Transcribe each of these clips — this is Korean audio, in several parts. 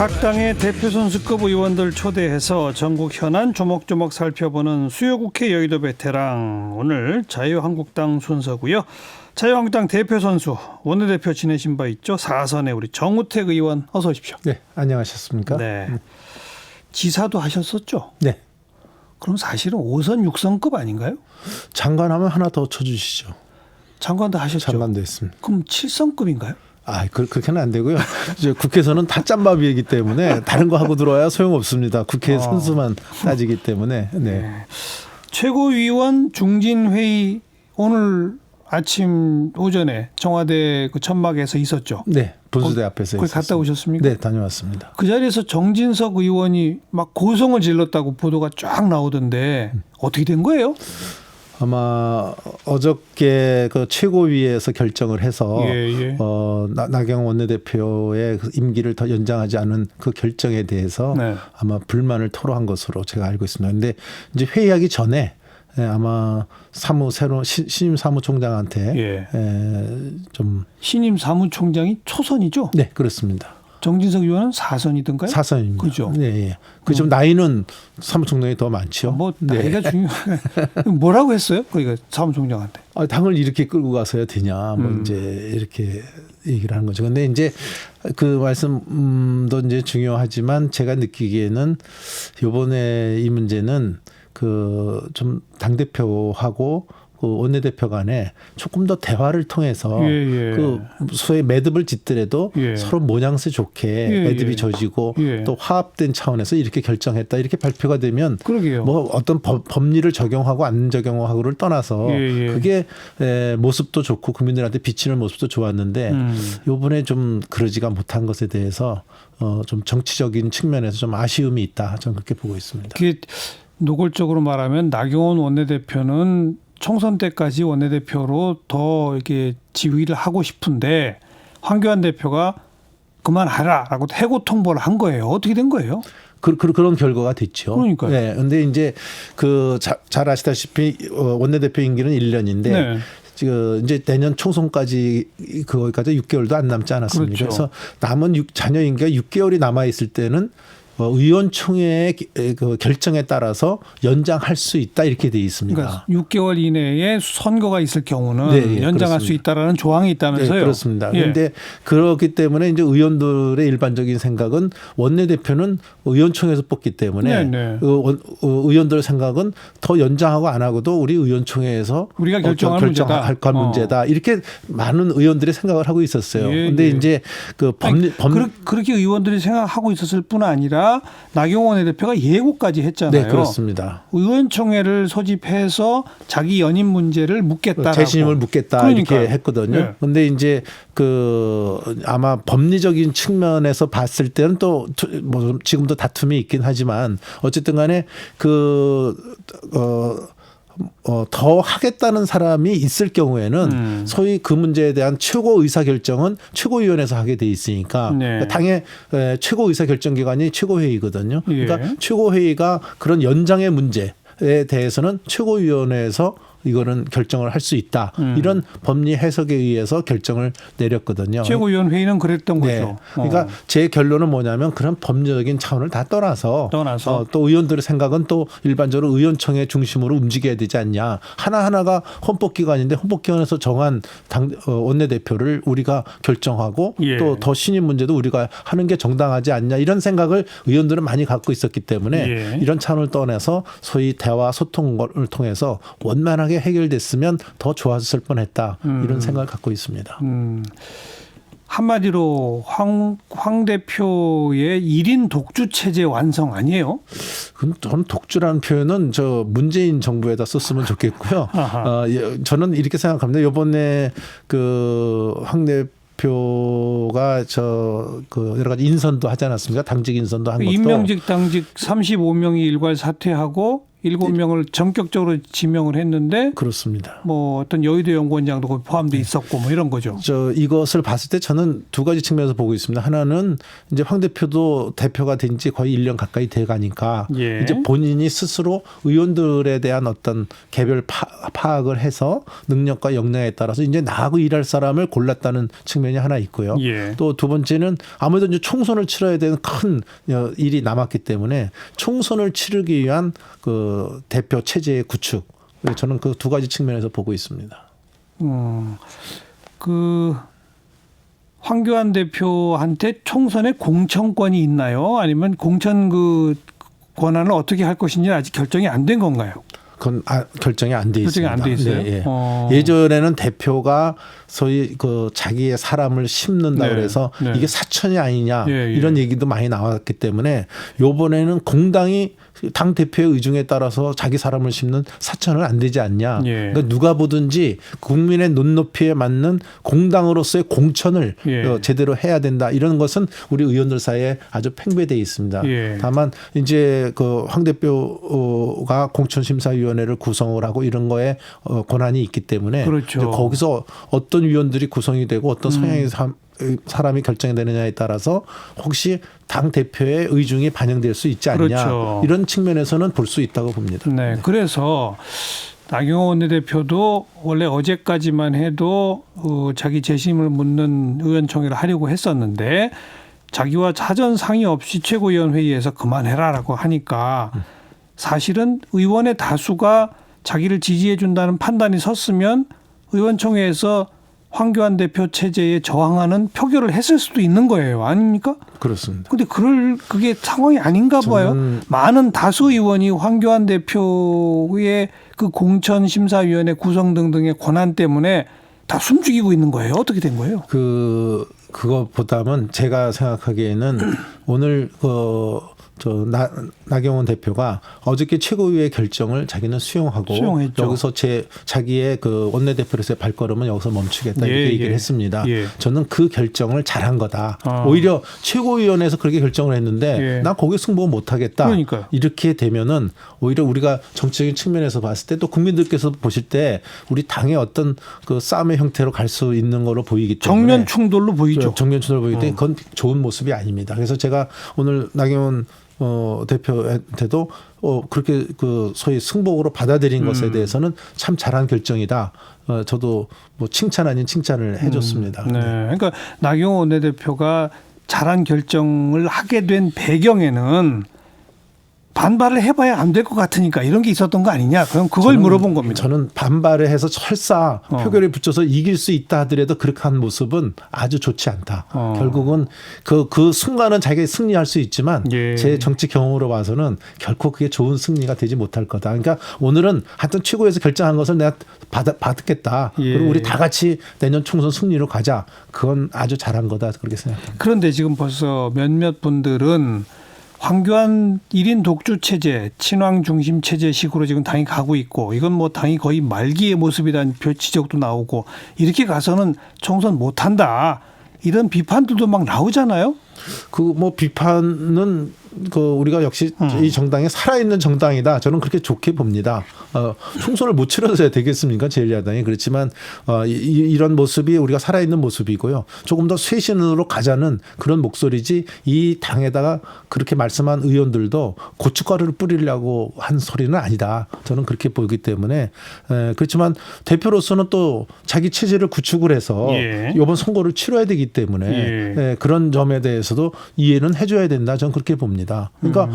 각 당의 대표 선수급 의원들 초대해서 전국 현안 조목조목 살펴보는 수요국회 여의도 베테랑, 오늘 자유한국당 순서고요. 자유한국당 대표 선수 원내대표 지내신 바 있죠. 4선의 우리 정우택 의원 어서 오십시오. 네, 안녕하셨습니까? 네, 지사도 하셨었죠. 네. 그럼 사실은 5선 6선급 아닌가요? 장관하면 하나 더 쳐주시죠. 장관도 하셨죠. 장관도 했습니다. 그럼 7선급인가요? 그렇게는 안 되고요. 이제 국회에서는 다 짬밥이기 때문에 다른 거 하고 들어와야 소용없습니다. 국회 선수만 따지기 때문에. 네. 최고위원 중진회의 오늘 아침 오전에 청와대 그 천막에서 있었죠. 네, 분수대 앞에서 거기 갔다 오셨습니까? 네, 다녀왔습니다. 그 자리에서 정진석 의원이 막 고성을 질렀다고 보도가 쫙 나오던데 어떻게 된 거예요? 아마 어저께 그 최고위에서 결정을 해서 나경원 원내대표의 그 임기를 더 연장하지 않은 그 결정에 대해서 네. 아마 불만을 토로한 것으로 제가 알고 있습니다. 그런데 이제 회의하기 전에 아마 새로 신임 사무총장한테 좀 신임 사무총장이 초선이죠? 네, 그렇습니다. 정진석 의원은 4선이던가요? 4선입니다. 그죠? 네. 그 좀 나이는 사무총장이 더 많죠. 뭐 나이가 중요해. 뭐라고 했어요? 그러니까 사무총장한테. 당을 이렇게 끌고 가서야 되냐, 뭐 이제 이렇게 얘기를 하는 거죠. 근데 이제 그 말씀도 이제 중요하지만 제가 느끼기에는 이번에 이 문제는 그 좀 당대표하고 그 원내대표 간에 조금 더 대화를 통해서 그 소위 매듭을 짓더라도 서로 모양새 좋게 매듭이 져지고 또 화합된 차원에서 이렇게 결정했다, 이렇게 발표가 되면 그러게요. 뭐 어떤 법리를 적용하고 안 적용하고를 떠나서 그게 모습도 좋고 국민들한테 비치는 모습도 좋았는데 이번에 좀 그러지가 못한 것에 대해서 좀 정치적인 측면에서 좀 아쉬움이 있다, 저는 그렇게 보고 있습니다. 그게 노골적으로 말하면 나경원 원내대표는 총선 때까지 원내대표로 더 이렇게 지휘를 하고 싶은데 황교안 대표가 그만하라라고 해고 통보를 한 거예요. 어떻게 된 거예요? 그런 결과가 됐죠. 그러니까요. 네. 근데 이제 잘 아시다시피 원내대표 임기는 1년인데 지금 이제 내년 총선까지 그거까지 6개월도 안 남지 않았습니까? 그렇죠. 그래서 남은 자녀 임기가 6개월이 남아 있을 때는 의원총회의 그 결정에 따라서 연장할 수 있다, 이렇게 돼 있습니다. 그러니까 6개월 이내에 선거가 있을 경우는 연장할 수 있다라는 조항이 있다면서요? 네, 그렇습니다. 예. 그런데 그렇기 때문에 이제 의원들의 일반적인 생각은 원내대표는 의원총회에서 뽑기 때문에 의원들의 생각은 더 연장하고 안 하고도 우리 의원총회에서 우리가 결정할 문제다. 이렇게 많은 의원들이 생각을 하고 있었어요. 그런데 이제 그렇게 의원들이 생각하고 있었을 뿐 아니라 나경원 원내대표가 예고까지 했잖아요. 네, 그렇습니다. 의원총회를 소집해서 자기 연임 문제를 묻겠다라고. 재신임을 묻겠다, 이렇게 했거든요. 그런데 이제 아마 법리적인 측면에서 봤을 때는 또 뭐 지금도 다툼이 있긴 하지만 어쨌든 간에 더 하겠다는 사람이 있을 경우에는 소위 그 문제에 대한 최고 의사결정은 최고위원회에서 하게 돼 있으니까 당의 최고 의사결정기관이 최고회의거든요. 그러니까 최고회의가 그런 연장의 문제에 대해서는 최고위원회에서 이거는 결정을 할 수 있다, 이런 법리 해석에 의해서 결정을 내렸거든요. 최고위원회의는 그랬던 거죠. 그러니까 제 결론은 뭐냐면 그런 법률적인 차원을 다 떠나서 또 의원들의 생각은 또 일반적으로 의원총회 중심으로 움직여야 되지 않냐. 하나하나가 헌법기관인데 헌법기관에서 정한 원내대표를 우리가 결정하고 또 더 신임 문제도 우리가 하는 게 정당하지 않냐, 이런 생각을 의원들은 많이 갖고 있었기 때문에 이런 차원을 떠나서 소위 대화 소통을 통해서 원만하게 해결됐으면 더 좋았을 뻔했다, 이런 생각을 갖고 있습니다. 한마디로 황 대표의 1인 독주 체제 완성 아니에요? 그럼 저는 독주라는 표현은 문재인 정부에다 썼으면 좋겠고요. 저는 이렇게 생각합니다. 이번에 황 대표가 여러 가지 인선도 하지 않았습니까? 당직 인선도 한 것도. 임명직 당직 35명이 일괄 사퇴하고 7명을 전격적으로 지명을 했는데 그렇습니다. 뭐 어떤 여의도 연구원장도 거기 포함돼 있었고 뭐 이런 거죠. 이것을 봤을 때 저는 두 가지 측면에서 보고 있습니다. 하나는 이제 황 대표도 대표가 된 지 거의 1년 가까이 돼 가니까 예. 이제 본인이 스스로 의원들에 대한 어떤 개별 파악을 해서 능력과 역량에 따라서 이제 나하고 일할 사람을 골랐다는 측면이 하나 있고요. 예. 또 두 번째는 아무래도 이제 총선을 치러야 되는 큰 일이 남았기 때문에 총선을 치르기 위한 그 대표 체제의 구축. 저는 그 두 가지 측면에서 보고 있습니다. 그 황교안 대표한테 총선에 공천권이 있나요? 아니면 공천 그 권한을 어떻게 할 것인지 아직 결정이 안 된 건가요? 그건 결정이 안 돼 있습니다. 결정이 안 돼 있어요. 네, 예. 예전에는 대표가 소위 그 자기의 사람을 심는다 네, 그래서 네. 이게 사천이 아니냐 예. 이런 얘기도 많이 나왔기 때문에 이번에는 공당이 당 대표의 의중에 따라서 자기 사람을 심는 사천은 안 되지 않냐. 예. 그러니까 누가 보든지 국민의 눈높이에 맞는 공당으로서의 공천을 예. 제대로 해야 된다. 이런 것은 우리 의원들 사이에 아주 팽배되어 있습니다. 예. 다만 이제 그 황 대표가 공천심사위원회를 구성을 하고 이런 거에 권한이 있기 때문에 그렇죠. 거기서 어떤 위원들이 구성이 되고 어떤 성향의 사람이 결정이 되느냐에 따라서 혹시 당 대표의 의중이 반영될 수 있지 않냐. 그렇죠. 이런 측면에서는 볼 수 있다고 봅니다. 네. 그래서 나경원 원내대표도 원래 어제까지만 해도 자기 재심을 묻는 의원총회를 하려고 했었는데 자기와 사전 상의 없이 최고위원회의에서 그만해라라고 하니까 사실은 의원의 다수가 자기를 지지해 준다는 판단이 섰으면 의원총회에서 황교안 대표 체제에 저항하는 표결을 했을 수도 있는 거예요. 아닙니까? 그렇습니다. 근데 그게 상황이 아닌가 봐요. 많은 다수 의원이 황교안 대표의 그 공천심사위원회 구성 등등의 권한 때문에 다 숨죽이고 있는 거예요. 어떻게 된 거예요? 그것보다는 제가 생각하기에는 오늘 나경원 대표가 어저께 최고위의 결정을 자기는 수용했죠. 여기서 자기의 그 원내대표로서의 발걸음은 여기서 멈추겠다 이렇게 얘기를 했습니다. 저는 그 결정을 잘한 거다. 오히려 최고위원회에서 그렇게 결정을 했는데 난 거기에 승부 못하겠다. 그러니까요. 이렇게 되면은 오히려 우리가 정치적인 측면에서 봤을 때 또 국민들께서 보실 때 우리 당의 어떤 그 싸움의 형태로 갈 수 있는 걸로 보이기 때문에 정면 충돌로 보이죠. 정면 충돌로 보이기 때문에 그건 좋은 모습이 아닙니다. 그래서 제가 오늘 나경원 대표한테도 그렇게 그 소위 승복으로 받아들인 것에 대해서는 참 잘한 결정이다. 저도 뭐 칭찬 아닌 칭찬을 해줬습니다. 네. 그러니까 나경원 원내대표가 잘한 결정을 하게 된 배경에는 반발을 해봐야 안 될 것 같으니까 이런 게 있었던 거 아니냐. 그럼 그걸 물어본 겁니다. 저는 반발을 해서 설사 표결에 붙여서 이길 수 있다 하더라도 그렇게 한 모습은 아주 좋지 않다. 결국은 그 순간은 자기가 승리할 수 있지만 제 정치 경험으로 봐서는 결코 그게 좋은 승리가 되지 못할 거다. 그러니까 오늘은 하여튼 최고에서 결정한 것을 내가 받겠다. 그리고 우리 다 같이 내년 총선 승리로 가자. 그건 아주 잘한 거다. 그렇게 생각합니다. 그런데 지금 벌써 몇몇 분들은 황교안 1인 독주 체제, 친황 중심 체제식으로 지금 당이 가고 있고 이건 뭐 당이 거의 말기의 모습이라는 지적도 나오고 이렇게 가서는 총선 못한다. 이런 비판들도 막 나오잖아요. 뭐 비판은 우리가 역시 이 정당이 살아있는 정당이다. 저는 그렇게 좋게 봅니다. 총선을 못 치러서야 되겠습니까? 제1야당이. 그렇지만 이런 모습이 우리가 살아있는 모습이고요. 조금 더 쇄신으로 가자는 그런 목소리지 이 당에다가 그렇게 말씀한 의원들도 고춧가루를 뿌리려고 한 소리는 아니다. 저는 그렇게 보기 때문에 그렇지만 대표로서는 또 자기 체제를 구축을 해서 이번 선거를 치러야 되기 때문에 그런 점에 대해서도 이해는 해줘야 된다. 저는 그렇게 봅니다. 그러니까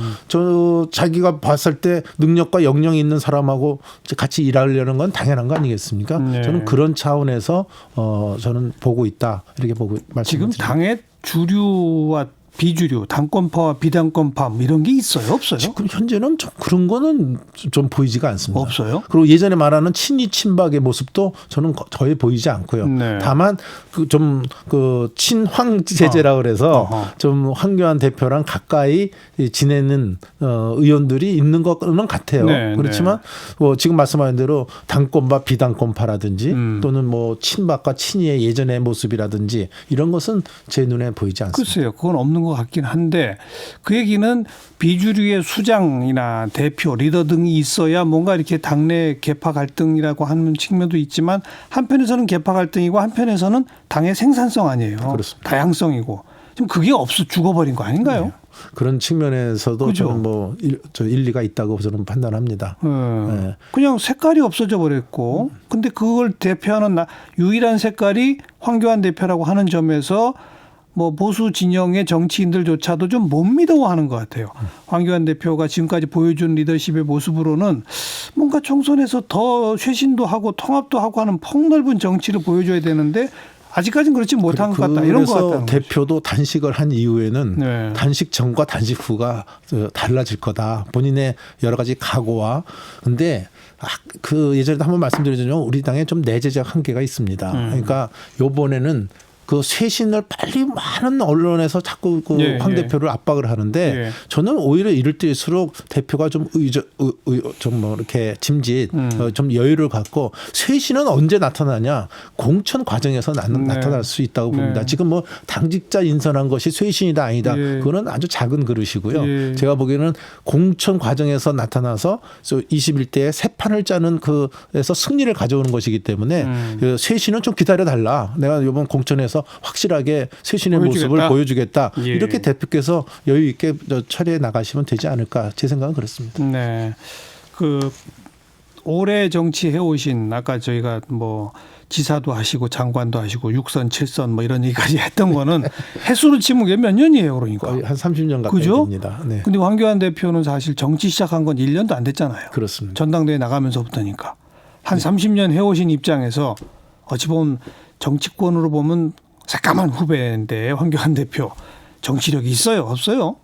자기가 봤을 때 능력과 역량이 있는 사람하고 같이 일하려는 건 당연한 거 아니겠습니까? 저는 그런 차원에서 저는 보고 있다 이렇게 보고 말씀드립니다. 지금 당의 주류와 비주류, 당권파와 비당권파 이런 게 있어요? 없어요? 지금 현재는 좀 그런 거는 좀 보이지가 않습니다. 없어요? 그리고 예전에 말하는 친이 친박의 모습도 저는 거의 보이지 않고요. 다만 그 친황 제재라 그래서 좀 황교안 대표랑 가까이 지내는 의원들이 있는 것은 같아요. 그렇지만 지금 말씀하신 대로 당권파 비당권파라든지 또는 뭐 친박과 친이의 예전의 모습이라든지 이런 것은 제 눈에 보이지 않습니다. 글쎄요. 그건 없는 것 것 같긴 한데 그 얘기는 비주류의 수장이나 대표, 리더 등이 있어야 뭔가 이렇게 당내 계파 갈등이라고 하는 측면도 있지만 한편에서는 계파 갈등이고 한편에서는 당의 생산성 아니에요. 그렇습니다. 다양성이고. 지금 그게 없어 죽어버린 거 아닌가요? 네. 그런 측면에서도 그죠? 저는 뭐 일리가 있다고 저는 판단합니다. 네. 그냥 색깔이 없어져 버렸고 근데 그걸 대표하는 유일한 색깔이 황교안 대표라고 하는 점에서 뭐 보수 진영의 정치인들조차도 좀 못 믿어하는 것 같아요. 황교안 대표가 지금까지 보여준 리더십의 모습으로는 뭔가 총선에서 더 쇄신도 하고 통합도 하고 하는 폭넓은 정치를 보여줘야 되는데 아직까지는 그렇지 못한 것 같다. 이런 것 같다. 그래서 대표도 단식을 한 이후에는 네. 단식 전과 단식 후가 달라질 거다. 본인의 여러 가지 각오와. 근데 그 예전에도 한번 말씀드렸지만 우리 당에 좀 내재적 한계가 있습니다. 그러니까 요번에는 그 쇄신을 빨리 많은 언론에서 자꾸 그 황 대표를 압박을 하는데 저는 오히려 이럴 때일수록 대표가 좀 좀 뭐 이렇게 짐짓 좀 여유를 갖고 쇄신은 언제 나타나냐 공천 과정에서 나타날 수 있다고 봅니다. 지금 뭐 당직자 인선한 것이 쇄신이다 아니다 그거는 아주 작은 그릇이고요. 제가 보기에는 공천 과정에서 나타나서 21대에 새 판을 짜는 그에서 승리를 가져오는 것이기 때문에 쇄신은 좀 기다려 달라. 내가 이번 공천에서 확실하게 쇄신의 모습을 보여주겠다. 이렇게 대표께서 여유 있게 처리해 나가시면 되지 않을까 제 생각은 그렇습니다. 네, 그 오래 정치해 오신 아까 저희가 뭐 지사도 하시고 장관도 하시고 6선, 7선 뭐 이런 얘기까지 했던 거는 횟수로 치면 그게 몇 년이에요, 그러니까 거의 한 30년 가까이 됩니다. 네. 근데 황교안 대표는 사실 정치 시작한 건 1년도 안 됐잖아요. 그렇습니다. 전당대회 나가면서부터니까 한 30년 해오신 입장에서 어찌 보면 정치권으로 보면 새까만 후배인데 황교안 대표 정치력이 있어요, 없어요?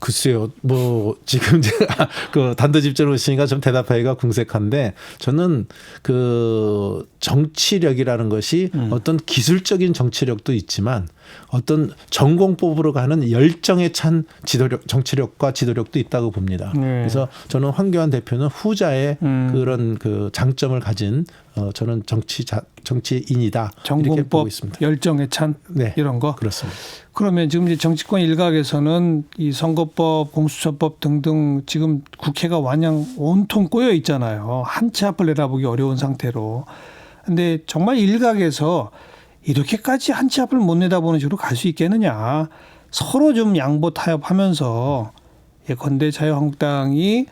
글쎄요, 뭐 지금 제가 그 단도직입적으로 오시니까 좀 대답하기가 궁색한데 저는 그 정치력이라는 것이 어떤 기술적인 정치력도 있지만 어떤 전공법으로 가는 열정에 찬 지도력, 정치력과 지도력도 있다고 봅니다. 그래서 저는 황교안 대표는 후자의 그런 그 장점을 가진 저는 정치인이다. 이렇게 보고 있습니다. 열정에 찬 이런 거. 그렇습니다. 그러면 지금 이제 정치권 일각에서는 이 선거법, 공수처법 등등 지금 국회가 마냥 온통 꼬여 있잖아요. 한 치 앞을 내다보기 어려운 상태로. 근데 정말 일각에서 이렇게까지 한 치 앞을 못 내다보는 식으로 갈 수 있겠느냐. 서로 좀 양보 타협하면서 예컨대 자유한국당이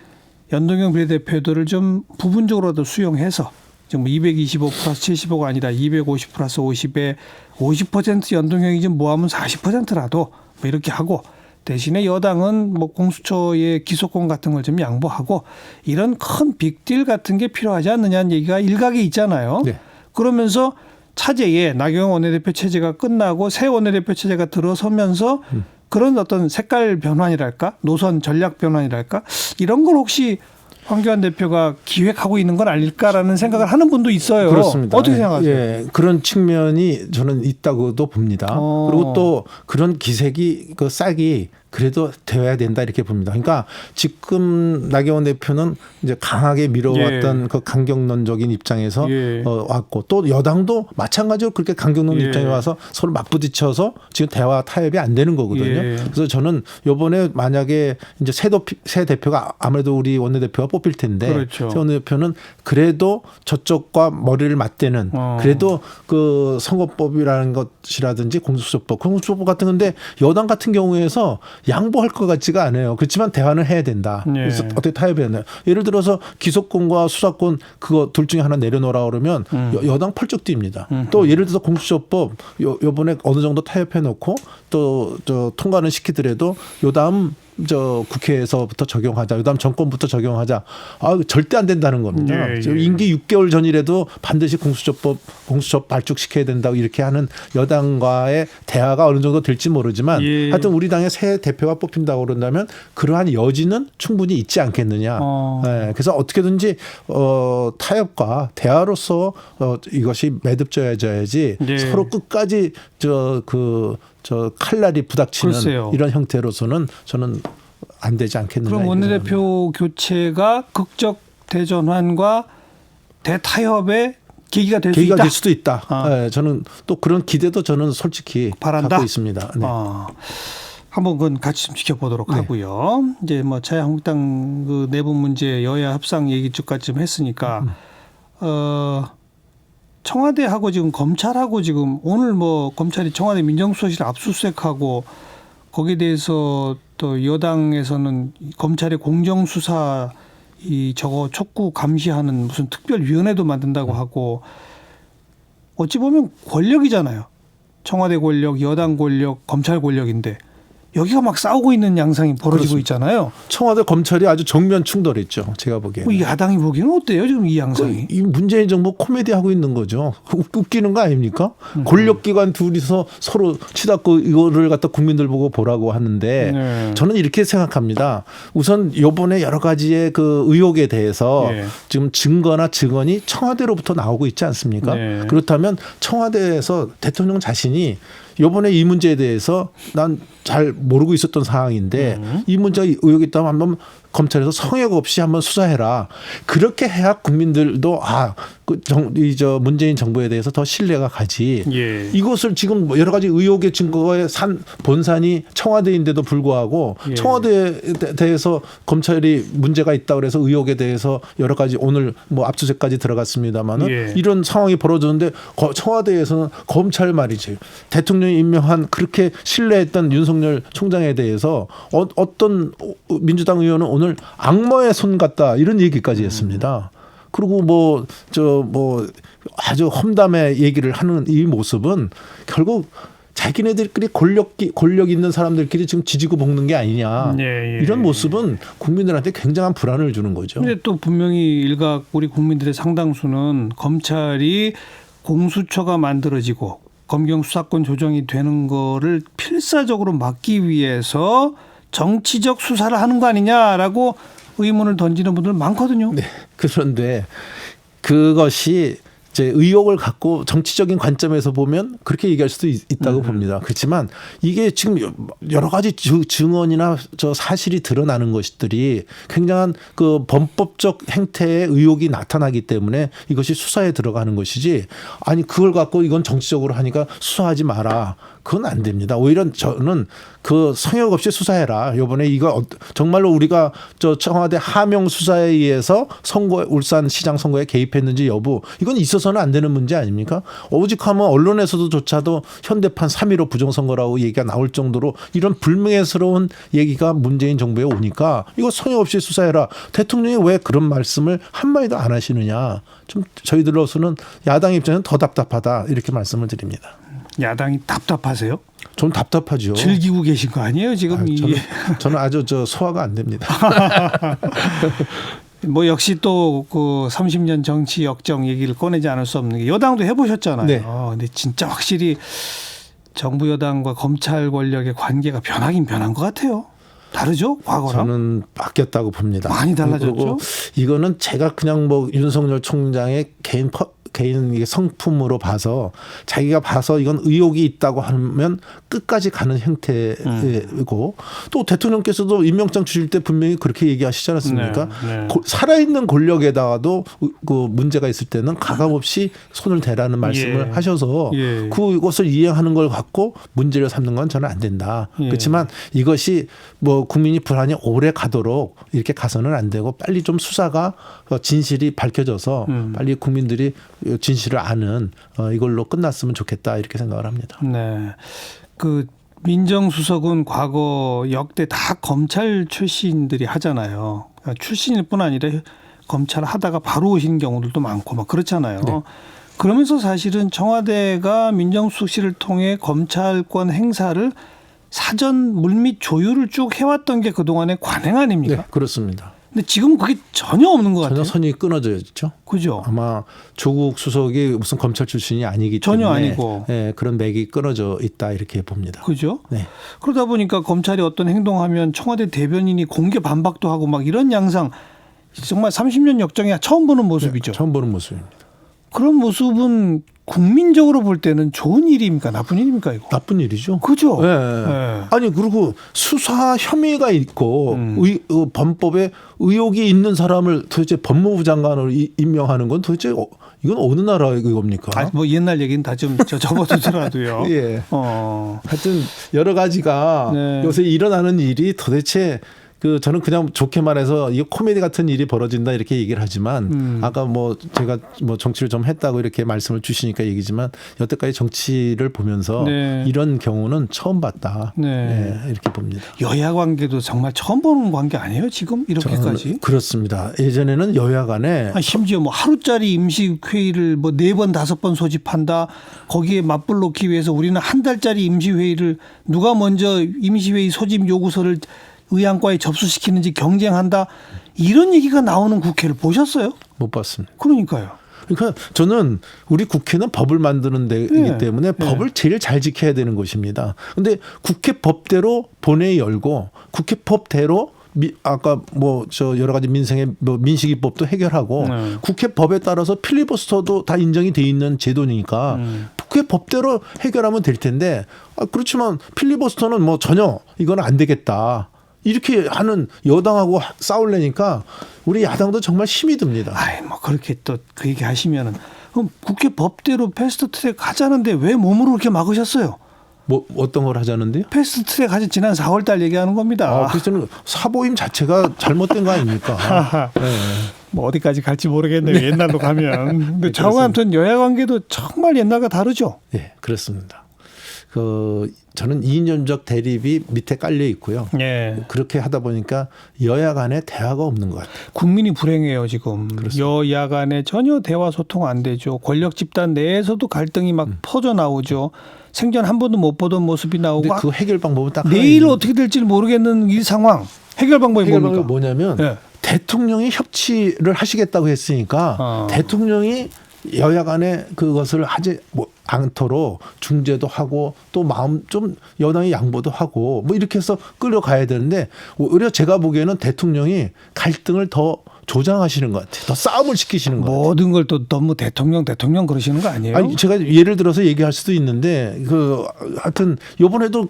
연동형 비례대표들을 좀 부분적으로라도 수용해서 지금 225 플러스 75가 아니라 250 플러스 50에 50% 연동형이 좀 모하면 40%라도 뭐 이렇게 하고 대신에 여당은 뭐 공수처의 기소권 같은 걸 좀 양보하고 이런 큰 빅딜 같은 게 필요하지 않느냐는 얘기가 일각에 있잖아요. 네. 그러면서 차제에 나경원 원내대표 체제가 끝나고 새 원내대표 체제가 들어서면서 그런 어떤 색깔 변환이랄까 노선 전략 변환이랄까 이런 걸 혹시 황교안 대표가 기획하고 있는 건 아닐까라는 생각을 하는 분도 있어요. 그렇습니다. 어떻게 생각하세요? 예, 그런 측면이 저는 있다고도 봅니다. 그리고 또 그런 기색이 그 싹이 그래도 되어야 된다 이렇게 봅니다. 그러니까 지금 나경원 대표는 이제 강하게 밀어왔던 그 강경론적인 입장에서 왔고 또 여당도 마찬가지로 그렇게 강경론 입장에 와서 서로 맞부딪혀서 지금 대화 타협이 안 되는 거거든요. 그래서 저는 이번에 만약에 이제 새 대표가 아무래도 우리 원내대표가 뽑힐 텐데 그렇죠. 새 원내대표는 그래도 저쪽과 머리를 맞대는 그래도 그 선거법이라는 것이라든지 공수처법 같은 건데 여당 같은 경우에서 양보할 것 같지가 않아요. 그렇지만 대화는 해야 된다. 그래서 어떻게 타협해야 되나요? 예를 들어서 기소권과 수사권 그거 둘 중에 하나 내려놓으라 그러면 여당 펄쩍 뜁니다. 또 예를 들어서 공수처법 요번에 어느 정도 타협해 놓고 또 통과는 시키더라도 요다음 국회에서부터 적용하자. 그다음 정권부터 적용하자. 절대 안 된다는 겁니다. 임기 6개월 전이라도 반드시 공수처법 발족시켜야 된다고 이렇게 하는 여당과의 대화가 어느 정도 될지 모르지만 하여튼 우리 당의 새 대표가 뽑힌다고 그런다면 그러한 여지는 충분히 있지 않겠느냐. 그래서 어떻게든지 타협과 대화로서 이것이 매듭져야지 서로 끝까지 칼날이 부닥치는 글쎄요. 이런 형태로서는 저는 안 되지 않겠느냐. 그럼 원내대표 교체가 극적 대전환과 대타협의 계기가 될 수도 있다. 네, 저는 또 그런 기대도 저는 솔직히 바란다? 갖고 있습니다. 네. 한번 그건 같이 좀 지켜보도록 하고요. 이제 뭐 자유한국당 그 내부 문제 여야 협상 얘기 쭉까지 좀 했으니까 청와대하고 지금 검찰하고 지금 오늘 뭐 검찰이 청와대 민정수석실 압수수색하고 거기에 대해서 또 여당에서는 검찰의 공정수사 저거 촉구 감시하는 무슨 특별위원회도 만든다고 하고 어찌 보면 권력이잖아요. 청와대 권력, 여당 권력, 검찰 권력인데 여기가 막 싸우고 있는 양상이 벌어지고 그렇습니다. 있잖아요. 청와대 검찰이 아주 정면 충돌했죠. 제가 보기에는. 이 야당이 보기에는 어때요? 지금 이 양상이. 이 문재인 정부 코미디 하고 있는 거죠. 웃기는 거 아닙니까? 권력기관 둘이서 서로 치닫고 이거를 갖다 국민들 보고 보라고 하는데 네. 저는 이렇게 생각합니다. 우선 이번에 여러 가지의 그 의혹에 대해서 지금 증거나 증언이 청와대로부터 나오고 있지 않습니까? 네. 그렇다면 청와대에서 대통령 자신이 이번에 이 문제에 대해서 난 잘 모르고 있었던 상황인데 이 문제가 의혹이 있다면 한번 검찰에서 성역 없이 한번 수사해라. 그렇게 해야 국민들도 저 문재인 정부에 대해서 더 신뢰가 가지. 이것을 지금 여러 가지 의혹의 증거에 본산이 청와대인데도 불구하고 청와대에 대해서 검찰이 문제가 있다고 그래서 의혹에 대해서 여러 가지 오늘 뭐 압수수색까지 들어갔습니다만은 이런 상황이 벌어졌는데 청와대에서는 검찰 말이지 대통령이 임명한 그렇게 신뢰했던 윤석열 총장에 대해서 어떤 민주당 의원은 오늘 악마의 손 같다 이런 얘기까지 했습니다. 그리고 아주 험담의 얘기를 하는 이 모습은 결국 자기네들끼리 권력 있는 사람들끼리 지금 지지고 볶는 게 아니냐. 이런 모습은 국민들한테 굉장한 불안을 주는 거죠. 그런데 또 분명히 일각 우리 국민들의 상당수는 검찰이 공수처가 만들어지고 검경 수사권 조정이 되는 거를 필사적으로 막기 위해서 정치적 수사를 하는 거 아니냐라고 의문을 던지는 분들 많거든요. 네. 그런데 그것이 이제 의혹을 갖고 정치적인 관점에서 보면 그렇게 얘기할 수도 있다고 봅니다. 그렇지만 이게 지금 여러 가지 증언이나 사실이 드러나는 것들이 굉장한 그 범법적 행태의 의혹이 나타나기 때문에 이것이 수사에 들어가는 것이지 아니 그걸 갖고 이건 정치적으로 하니까 수사하지 마라. 그건 안 됩니다. 오히려 저는 그 성역 없이 수사해라. 이번에 이거 정말로 우리가 청와대 하명 수사에 의해서 울산 시장 선거에 개입했는지 여부 이건 있어서는 안 되는 문제 아닙니까? 오직하면 언론에서도조차도 현대판 3.15 부정선거라고 얘기가 나올 정도로 이런 불명예스러운 얘기가 문재인 정부에 오니까 이거 성역 없이 수사해라. 대통령이 왜 그런 말씀을 한마디도 안 하시느냐. 좀 저희들로서는 야당 입장에는 더 답답하다 이렇게 말씀을 드립니다. 야당이 답답하세요? 좀 답답하죠. 즐기고 계신 거 아니에요 지금? 저는 아주 소화가 안 됩니다. 뭐 역시 또 그 30년 정치 역정 얘기를 꺼내지 않을 수 없는 게 여당도 해보셨잖아요. 네. 근데 진짜 확실히 정부 여당과 검찰 권력의 관계가 변하긴 변한 것 같아요. 다르죠? 과거랑? 저는 바뀌었다고 봅니다. 많이 달라졌죠? 이거는 제가 그냥 뭐 윤석열 총장의 개인 성품으로 봐서 자기가 봐서 이건 의혹이 있다고 하면 끝까지 가는 형태이고 또 대통령께서도 임명장 주실 때 분명히 그렇게 얘기하시지 않았습니까? 살아있는 권력에다가도 그 문제가 있을 때는 가감없이 손을 대라는 말씀을 하셔서 그것을 이행하는 걸 갖고 문제를 삼는 건 저는 안 된다. 그렇지만 이것이 뭐 국민이 불안이 오래 가도록 이렇게 가서는 안 되고 빨리 좀 수사가 진실이 밝혀져서 빨리 국민들이 진실을 아는 이걸로 끝났으면 좋겠다 이렇게 생각을 합니다. 네, 그 민정수석은 과거 역대 다 검찰 출신들이 하잖아요. 그러니까 출신일 뿐 아니라 검찰 하다가 바로 오신 경우들도 많고 막 그렇잖아요. 네. 그러면서 사실은 청와대가 민정수석실을 통해 검찰권 행사를 사전 물밑 조율을 쭉 해왔던 게 그동안의 관행 아닙니까? 네, 그렇습니다. 근데 지금 그게 전혀 없는 것 같아요. 전혀 선이 끊어져 있죠. 그죠. 아마 조국 수석이 무슨 검찰 출신이 아니기 전혀 때문에 아니고. 네, 그런 맥이 끊어져 있다 이렇게 봅니다. 그죠. 네. 그러다 보니까 검찰이 어떤 행동하면 청와대 대변인이 공개 반박도 하고 막 이런 양상 정말 30년 역정에 처음 보는 모습이죠. 네, 처음 보는 모습입니다. 그런 모습은 국민적으로 볼 때는 좋은 일입니까? 나쁜 일입니까? 이거? 나쁜 일이죠. 그죠? 네. 네. 아니 그리고 수사 혐의가 있고 범법에 의혹이 있는 사람을 도대체 법무부 장관으로 임명하는 건 도대체 이건 어느 나라의 겁니까? 아니, 뭐 옛날 얘기는 다 좀 접어두더라도요. 예. 하여튼 여러 가지가 네. 요새 일어나는 일이 도대체 저는 그냥 좋게 말해서 이거 코미디 같은 일이 벌어진다 이렇게 얘기를 하지만 아까 뭐 제가 뭐 정치를 좀 했다고 이렇게 말씀을 주시니까 얘기지만 여태까지 정치를 보면서 네. 이런 경우는 처음 봤다. 네. 네, 이렇게 봅니다. 여야 관계도 정말 처음 보는 관계 아니에요? 지금 이렇게까지? 그렇습니다. 예전에는 여야 간에 심지어 뭐 하루짜리 임시회의를 뭐 4번 5번 소집한다. 거기에 맞불놓기 위해서 우리는 한 달짜리 임시회의를 누가 먼저 임시회의 소집 요구서를 의안과에 접수시키는지 경쟁한다. 이런 얘기가 나오는 국회를 보셨어요? 못 봤습니다. 그러니까요. 그러니까 저는 우리 국회는 법을 만드는 데이기 때문에 법을 제일 잘 지켜야 되는 것입니다. 그런데 국회 법대로 본회의 열고 국회 법대로 아까 뭐 여러 가지 민생의 뭐 민식이법도 해결하고 국회 법에 따라서 필리버스터도 다 인정이 돼 있는 제도니까 국회 법대로 해결하면 될 텐데 그렇지만 필리버스터는 뭐 전혀 이건 안 되겠다. 이렇게 하는 여당하고 싸우려니까 우리 야당도 정말 힘이 듭니다. 아이, 뭐 그렇게 또 그 얘기 하시면은 그럼 국회 법대로 패스트트랙 하자는데 왜 몸으로 그렇게 막으셨어요? 뭐 어떤 걸 하자는데요? 패스트트랙 하자 지난 4월달 얘기하는 겁니다. 그래서 사보임 자체가 잘못된 거 아닙니까? 네. 뭐 어디까지 갈지 모르겠네요. 옛날로 가면. 근데 저와 아무튼 여야 관계도 정말 옛날과 다르죠. 네, 그렇습니다. 저는 이념적 대립이 밑에 깔려 있고요. 예. 그렇게 하다 보니까 여야 간에 대화가 없는 것 같아요. 국민이 불행해요 지금. 그렇습니다. 여야 간에 전혀 대화 소통 안 되죠. 권력 집단 내에서도 갈등이 막 퍼져 나오죠. 생전 한 번도 못 보던 모습이 나오고. 근데 그 해결 방법은 딱 내일 어떻게 될지 모르겠는 이 상황. 해결 방법이 뭡니까? 뭐냐면 예. 대통령이 협치를 하시겠다고 했으니까 대통령이 여야 간에 그것을 하지 않도록 중재도 하고 또 마음 좀 여당이 양보도 하고 뭐 이렇게 해서 끌려가야 되는데 오히려 제가 보기에는 대통령이 갈등을 더 조장하시는 것 같아요. 더 싸움을 시키시는 것 같아요. 모든 걸 또 너무 대통령 그러시는 거 아니에요? 아니 제가 예를 들어서 얘기할 수도 있는데 하여튼 이번에도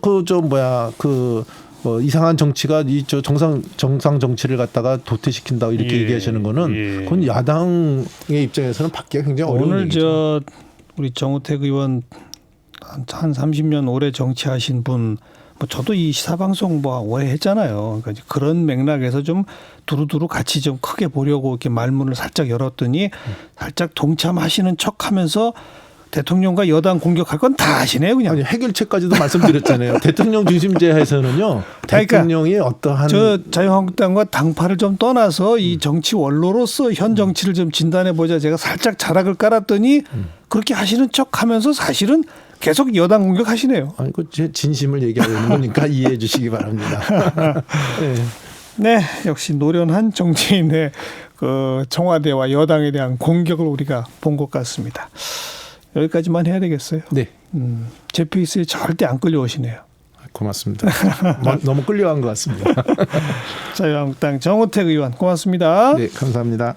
이상한 정치가 정상 정치를 갖다가 도태시킨다 이렇게 얘기하시는 거는 그건 야당의 입장에서는 받기가 굉장히 어려운 오늘 얘기죠. 우리 정우택 의원 한 30년 오래 정치하신 분, 뭐 저도 이 시사방송 뭐 오래 했잖아요. 그러니까 그런 맥락에서 좀 두루두루 같이 좀 크게 보려고 이렇게 말문을 살짝 열었더니 살짝 동참하시는 척하면서 대통령과 여당 공격할 건 다 하시네요, 그냥. 아니, 해결책까지도 말씀드렸잖아요. 대통령 중심제에서는요. 대통령이 그러니까 어떠한 자유한국당과 당파를 좀 떠나서 이 정치 원로로서 현 정치를 좀 진단해 보자. 제가 살짝 자락을 깔았더니 그렇게 하시는 척하면서 사실은 계속 여당 공격하시네요. 아니, 제 진심을 얘기하는 거니까 이해해 주시기 바랍니다. 네, 역시 노련한 정치인의 청와대와 여당에 대한 공격을 우리가 본 것 같습니다. 여기까지만 해야 되겠어요. 네. 제 페이스에 절대 안 끌려오시네요. 고맙습니다. 너무 끌려간 것 같습니다. 자유한국당 정우택 의원 고맙습니다. 네, 감사합니다.